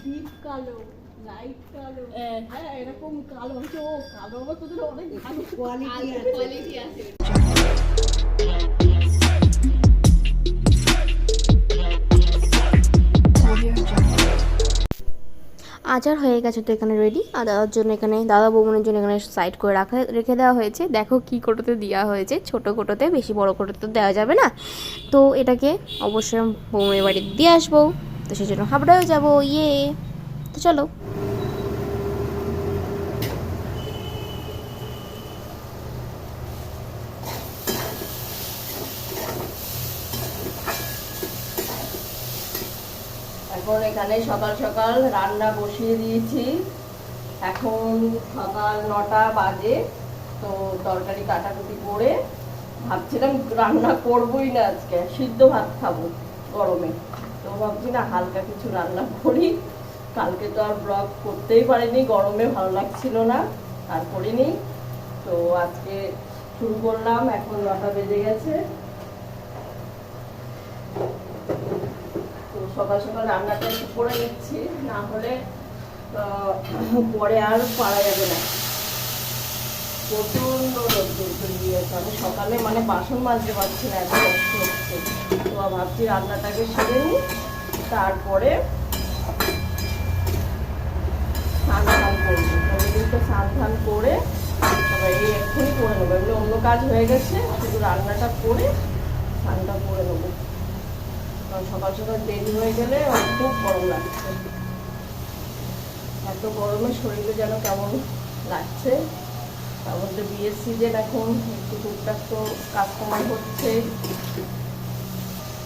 Deep কালো, light কালো, হ্যাঁ এরকম কালো হচ্ছে। ও কালো আবার তোদের অনেক ভালো কোয়ালিটি আছে। আচার হয়ে গেছে তো এখানে রেডি। আর দাদার জন্য এখানে, দাদা বৌমনের জন্য এখানে সাইড করে রেখে দেওয়া হয়েছে। দেখো কি কোটোতে দেওয়া হয়েছে, ছোট কোটোতে, বেশি বড় কোটোতে তো দেওয়া যাবে না। তো এটাকে অবশ্যই বৌমের বাড়িতে দিয়ে আসবো, তো সেই জন্য হাবড়াও যাবো। ইয়ে, তো চলো। এখন এখানে সকাল সকাল রান্না বসিয়ে দিয়েছি। এখন সকাল 9টা বাজে। তো তরকারি কাটাকুটি করে ভাবছিলাম রান্না করবোই না, আজকে সিদ্ধ ভাত খাবো গরমে। তো ভাবছি না হালকা কিছু রান্না করি। কালকে তো আর ব্লগ করতেই পারিনি, গরমে ভালো লাগছিল না, আর করিনি। তো আজকে শুরু করলাম। এখন 9টা বেজে গেছে। তো সকাল সকাল রান্নাটা একটু করে নিচ্ছি, না হলে পরে আর পারা যাবে না। প্রচন্ড রোদ্দুর চলে গিয়েছে। আমি সকালে মানে বাসন মাজতে পারছি না, এত কষ্ট হচ্ছে। তো ভাবছি রান্নাটাকে সেরে নিই, তারপরে স্নান ধান করবো। প্রতিদিন স্নান ধান করে তবে এই এক্ষুনি করে নেবো। এগুলো অন্য কাজ হয়ে গেছে, শুধু রান্নাটা করে স্নানটা করে নেবো। কারণ সকাল সকাল দেরি হয়ে গেলে খুব গরম লাগছে। এত গরমে শরীরে যেন কেমন লাগছে। তার মধ্যে বিয়ের সিজন, এখন একটু টুকটাক তো কাস্টমার হচ্ছে।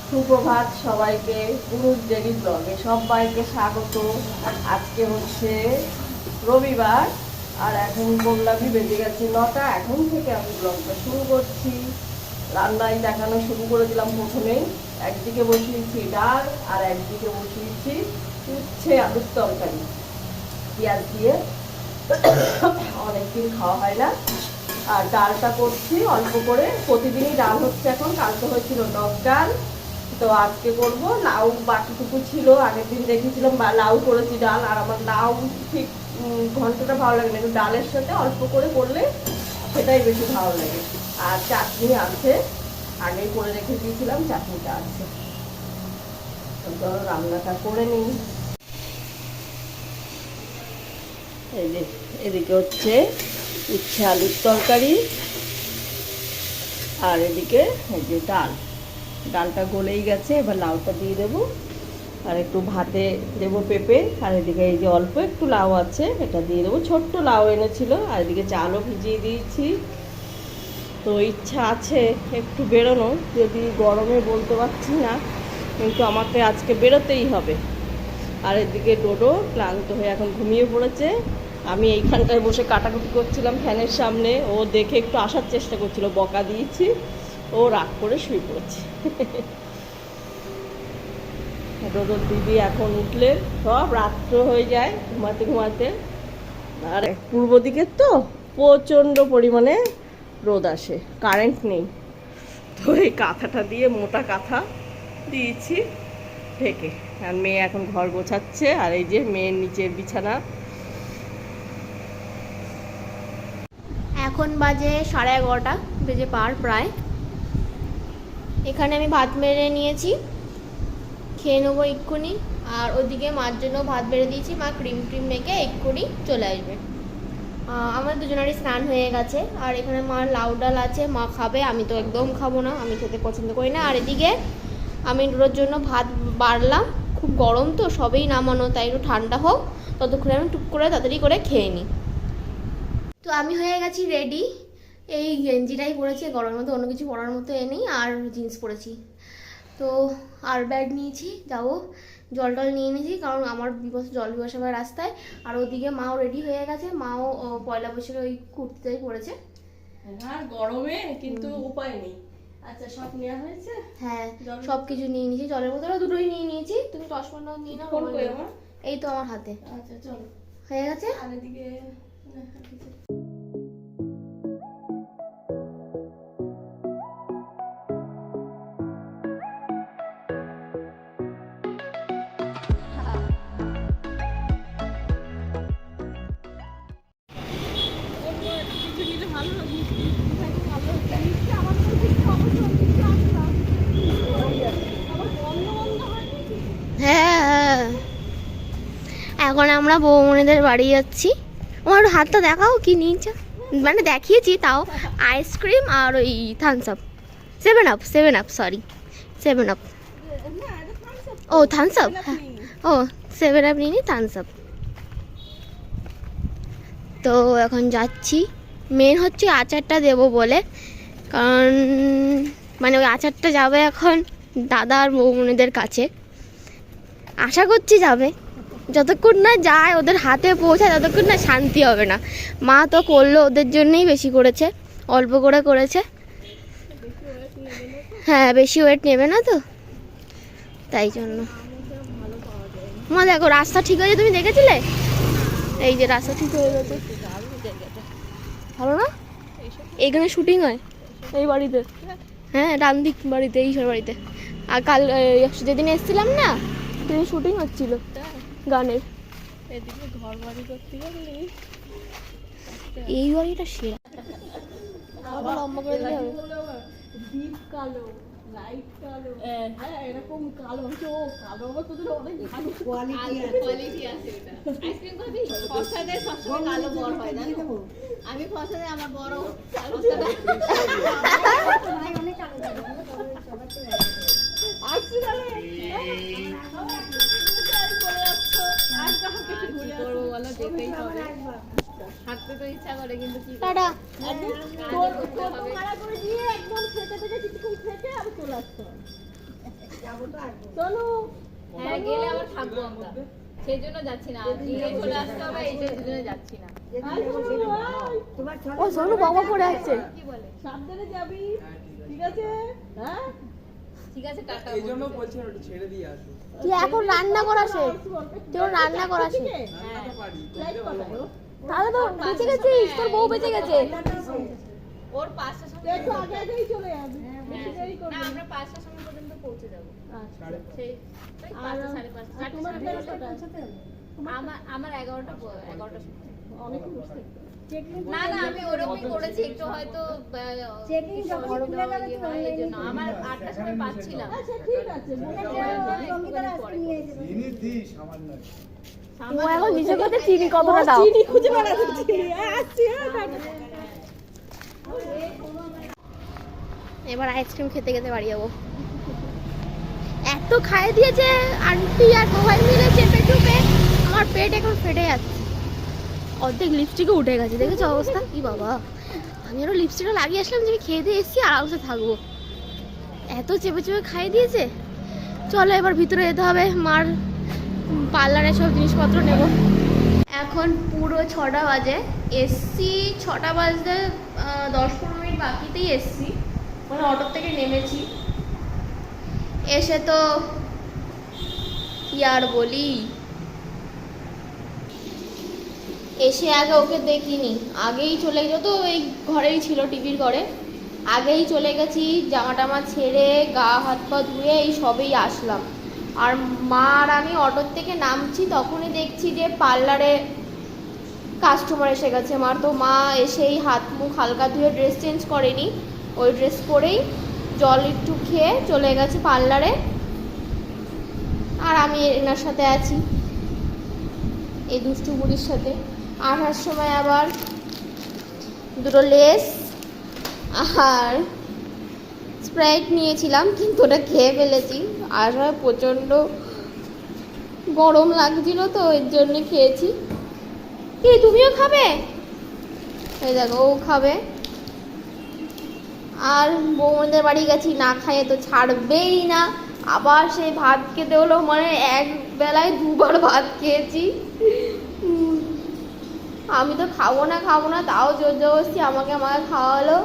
সুপ্রভাত সবাইকে, পুরুষ ডেলি ব্লগে সবাইকে স্বাগত। আজকে হচ্ছে রবিবার, আর এখন বললামই বেজে গেছে 9টা। এখন থেকে আমি ব্লগটা শুরু করছি। রান্নায় দেখানো শুরু করে দিলাম। প্রথমেই একদিকে বসিয়েছি ডাল, আর একদিকে বসিয়েছি উচ্ছে আলুর তরকারি পেঁয়াজ দিয়ে। অনেকদিন খাওয়া হয় না। আর ডালটা করছি অল্প করে, প্রতিদিনই ডাল হচ্ছে এখন। কালকে হয়েছিল টক ডাল, তো আজকে করব লাউ। বাকিটুকু ছিল, আগের দিন দেখেছিলাম লাউ করেছি ডাল। আর আমার লাউ ঠিক ঘন্টটা ভালো লাগে না, একটু ডালের সাথে অল্প করে করলে সেটাই বেশি ভালো লাগে। আর চাটনি আছে, আগেই করে রেখে দিয়েছিলাম, চাটনিটা আছে। তো চলো রান্নাটা করে নিই। এই যে এদিকে হচ্ছে উচ্ছে আলুর তরকারি, আর এদিকে এই যে ডাল। ডালটা গলেই গেছে, এবার লাউটা দিয়ে দেবো। আর একটু ভাতে দেবো পেঁপে। আর এদিকে এই যে অল্প একটু লাউ আছে, এটা দিয়ে দেবো। ছোট্ট লাউ এনেছিল। আর এদিকে চালও ভিজিয়ে দিয়েছি। তো ইচ্ছা আছে একটু বেরোনো, যদি গরমে বলতে পারছি না, কিন্তু আমাকে আজকে বেরোতেই হবে। আর এদিকে ডোডো ক্লান্ত হয়ে এখন ঘুমিয়ে পড়েছে। আমি এইখানটায় বসে কাটাকুটি করছিলাম ফ্যানের সামনে। ও দেখে একটু আসার চেষ্টা করছিল, বকা দিয়েছি, ও রাগ করে শুয়ে পড়েছে। ডোডোর দিদি এখন উঠলে সব রাত্র হয়ে যায় ঘুমাতে ঘুমাতে। আর পূর্ব দিকের তো প্রচণ্ড পরিমাণে রোদ আসে, কারেন্ট নেই। তো এই কাঁথাটা দিয়ে, মোটা কাঁথা দিয়েছি ঢেকে। আর মেয়ে এখন ঘর গোছাচ্ছে। আর এই যে মেয়ের নিচের বিছানা। এখন বাজে 11:30 বেজে পার প্রায়। এখানে আমি ভাত বেড়ে নিয়েছি, খেয়ে নেবো এক্ষুনি। আর ওদিকে মার জন্য ভাত বেড়ে দিয়েছি, মা ক্রিম ট্রিম মেখে এক্ষুনি চলে আসবে। আমার দুজনেরই স্নান হয়ে গেছে। আর এখানে মার লাউ ডাল আছে, মা খাবে, আমি তো একদম খাবো না, আমি খেতে পছন্দ করি না। আর এদিকে আমি ডোর জন্য ভাত বাড়লাম। খুব গরম তো, সবেই নামানো, তাই একটু ঠান্ডা হোক ততক্ষণে আমি টুক করে তাড়াতাড়ি করে খেয়ে নিই। তো আমি হয়ে গেছি রেডি। এই গেঞ্জিটাই পরেছি, গরমের মধ্যে অন্য কিছু পরার মতো নেই। আর জিন্স পরেছি। তো আর ব্যাগ নিয়েছি, যাবো। জল টল নিয়ে নিয়েছি, কারণ আমার জল বিবসাবার রাস্তায়। আর ওদিকে মাও রেডি হয়ে গেছে, মাও পয়লা বৈশাখে ওই কুর্তিটাই পরেছে। আর গরমে কিন্তু উপায় নেই। আচ্ছা, সব নেওয়া হয়েছে? হ্যাঁ, সব কিছু নিয়ে নিয়েছি। জলের বোতলও দুটোই নিয়ে নিয়েছি। তুমি চশমাটাও নিয়ে নাও। এই তো আমার হাতে। আচ্ছা চলো, হয়ে গেছে। আর এদিকে এখন আমরা বৌমনিদের বাড়ি যাচ্ছি। আমার একটু হাতটা দেখাও কি নিয়েছে, মানে দেখিয়েছি তাও। আইসক্রিম আর ওই Thums Up, 7 Up sorry 7 Up. ও থামস আপ, ও 7 আপ নিয়ে থামস আপ। তো এখন যাচ্ছি, মেন হচ্ছে আচারটা দেবো বলে, কারণ মানে ওই আচারটা যাবে এখন দাদা আর বৌমনিদের কাছে। আশা করছি যাবে, যতক্ষণ না যায় ওদের হাতে পৌঁছায় ততক্ষণ না শান্তি হবে না। মা তো করলো ওদের জন্যই, বেশি করেছে, অল্প করে করেছে। হ্যাঁ বেশি ওয়েট নেবে না তো, তাই জন্য। মা দেখো রাস্তা ঠিক হয়েছে, তুমি দেখেছিলে? এই যে রাস্তা ঠিক হয়ে গেছে, ভালো না? এইখানে শুটিং হয় এই বাড়িতে, হ্যাঁ ডান দিক বাড়িতে, এই বাড়িতে। আর কাল যেদিন এসেছিলাম না সেদিন শুটিং হচ্ছিল গানের। এদিকে ঘর বাড়ি করতে গেলে এই বাড়িটা সেরা, আবার লম্বা করে দিলে হবে। ডিপ কালো, লাইট কালো, হ্যাঁ এরকম কালো। ও কালো আবার তোদের অনেক ভালো কোয়ালিটি আছে। এটা আইসক্রিম খাবি? ফসাদে সবসময় কালো বড় হয় না, আমি ফসাদে আমার বড় ফসাদে অনেক কালো আসছে তাহলে হাঁটতে তো ইচ্ছা করে কিন্তু কি টাটা। চলো হ্যাঁ গেলে আবার থাকবো আমরা, সেই জন্য যাচ্ছি না, দিয়ে চলে আসতে হবে, এই জন্য যাচ্ছি না। ও সোনু বাবা পড়ে আছে, কি বলে? সাবধানে যাবি, ঠিক আছে? হ্যাঁ ঠিক আছে টাটা। এই জন্য বলছেন ওটা ছেড়ে দিয়ে আসো। তুই এখন রান্না করা শেখ, তুই ওর রান্না করা শেখ। রান্না তো পারি, লাইট বলতে পাঠাও। তাহলে তো বেঁচে গেছিস, তোর বউ বেঁচে গেছে। ওর 5টার সময় একটু আগে আগেই চলে যাবি, বেশি দেরি না, করবি না। আমরা 5টার সময় পর্যন্ত পৌঁছে যাবো। আচ্ছা। সেই ওই 5টা, 5:30, আর তোমার 4:30 বেলা পৌঁছাতে হবে? আমার 11টার সময়। অনেক বুঝতে না না আমি ওরকমই করেছি, একটু হয়তো এই জন্য আমার 8টার সময় পাচ্ছিলাম। আচ্ছা ঠিক আছে, জিনিস দিই সামান্য। ও এখন নিজের কথা চিনি কতটা দাও। চিনি খুঁজে বেড়াচ্ছি, আসছি। এবার আইসক্রিম খেতে খেতে বাড়ি যাবো। এত খাইয়ে দিয়েছে আন্টি আর সবাই মিলে চেপে চুপে, আমার পেট এখন ফেটে যাচ্ছে। অর্ধেক লিপস্টিকও উঠে গেছে, দেখেছো অবস্থা? কি বাবা, আমি আরো লিপস্টিকটা লাগিয়ে আসলাম যে আমি খেয়ে দিয়ে এসেছি আরামসে থাকবো। এত চেপে চেপে খাইয়ে দিয়েছে। চলো এবার ভিতরে যেতে হবে, মার পার্লারে সব জিনিসপত্র নেব। এখন পুরো 6টা বাজে, এসছি 6টা বাজতে 10-15 মিনিট বাকিতেই এসছি, মানে অটো থেকে নেমেছি। এসে তো কি আর বলি, এসে আগে ওকে দেখিনি, আগেই চলে যেত, এই ঘরেই ছিল টিভির ঘরে, আগেই চলে গেছি, জামা টামা ছেড়ে গা হাত পা ধুয়ে এই সবেই আসলাম। আর মা আর আমি অটোর থেকে নামছি তখনই দেখছি যে পার্লারে কাস্টমার এসে গেছে। মার তো মা এসেই হাত মুখ হালকা ধুয়ে ড্রেস চেঞ্জ করেনি, ওই ড্রেস পরেই জল একটু খেয়ে চলে গেছে পার্লারে। আর আমি এনার সাথে আছি, এই দুষ্টু বুড়ির সাথে। আসার সময় আবার দুটো লেস আর স্প্রাইট নিয়েছিলাম, কিন্তু ওটা খেয়ে ফেলেছি। আসার প্রচণ্ড গরম লাগছিল তো এর জন্য খেয়েছি। কি তুমিও খাবে? এই দেখো ও খাবে। আর বৌমদের বাড়ি গেছি, না খাইয়ে তো ছাড়বেই না, আবার সেই ভাত খেতে হলো, মানে এক বেলায় 2বার ভাত খেয়েছি। আমি তো খাবো না, তাও জোর জবরদস্তি আমাকে খাওয়ালো।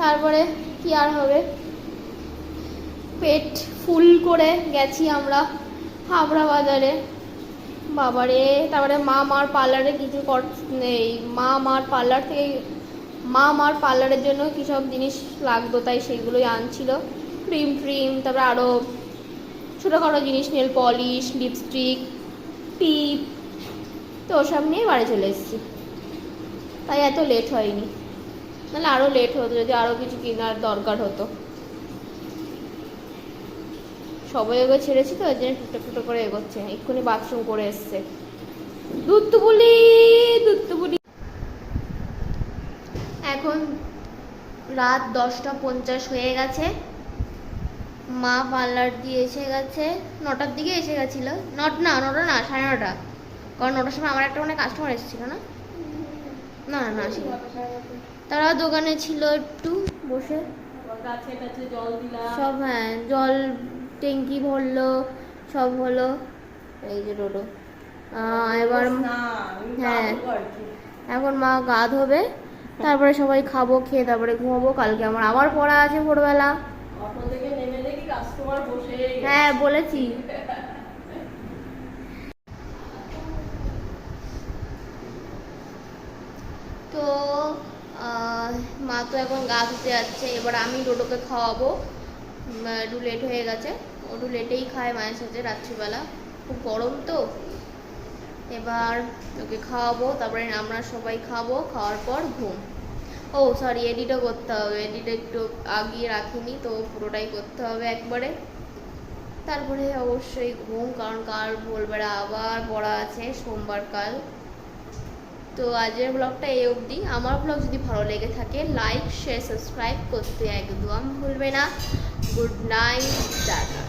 তারপরে কি আর হবে, পেট ফুল করে গেছি আমরা হাবড়া বাজারে। বাবারে, তারপরে মার পার্লারে কিছু নেই, মার পার্লার থেকে মার পার্লারের জন্য কী সব জিনিস লাগতো, তাই সেগুলোই আনছিল, ক্রিম, তারপরে আরও ছোটোখাটো জিনিস, নেল পলিশ, লিপস্টিক, টিপ, তো ওসব নিয়ে বাড়ি চলে এসেছি। তাই এত লেট হয়নি, নাহলে আরও লেট হতো যদি আরও কিছু কেনার দরকার হতো। সবাই ওকে ছেড়েছি তো ওই জন্য টুকটাক টুকটাক করে এগোচ্ছে, এক্ষুনি বাথরুম করে এসছে। দুত্তুবুলি দুত্তুবুলি। এখন রাত 10:50 হয়ে গেছে। মা পার্লার দিয়ে এসে গেছে, 9টার দিকে এসে গেছিলো। 9টা না 9:30, কারণ 9টার সময় আমার একটা মানে কাস্টমার এসেছিল না না না আসেনি। তারা দোকানে ছিল একটু বসে, গাছে গাছে জল দিলাম সব হ্যাঁ জল ট্যাঙ্কি ভরলো, সব হলো। এই যে ডোডো এবার হ্যাঁ এখন মা গা ধোবে, তারপরে সবাই খাবো, খেয়ে তারপরে ঘুমাবো। কালকে আমার আবার পড়া আছে ভোরবেলা। অটো থেকে নেমে দেখি কাস্টমার বসে হ্যাঁ বলেছি। তো মা তো এখন গা ধুতে যাচ্ছে, এবার আমি ডোডোকে খাওয়াবো। একটু লেট হয়ে গেছে, ও একটু লেটেই খায় মায়ের সাথে রাত্রিবেলা, খুব গরম তো। এবার ওকে খাওয়াবো, তারপরে আমরা সবাই খাবো, খাওয়ার পর ঘুম। ও সরি, এডিটও করতে হবে, এডিট একটু আগিয়ে রাখিনি তো, পুরোটাই করতে হবে একবারে। তারপরে অবশ্যই ঘুম, কারণ কাল ভোরবেলা আবার পড়া আছে, সোমবার কাল। তো আজকের ব্লগটা এই অবধি। আমার ব্লগ যদি ভালো লেগে থাকে লাইক শেয়ার সাবস্ক্রাইব করতে একদম ভুলবে না। Good night, tata.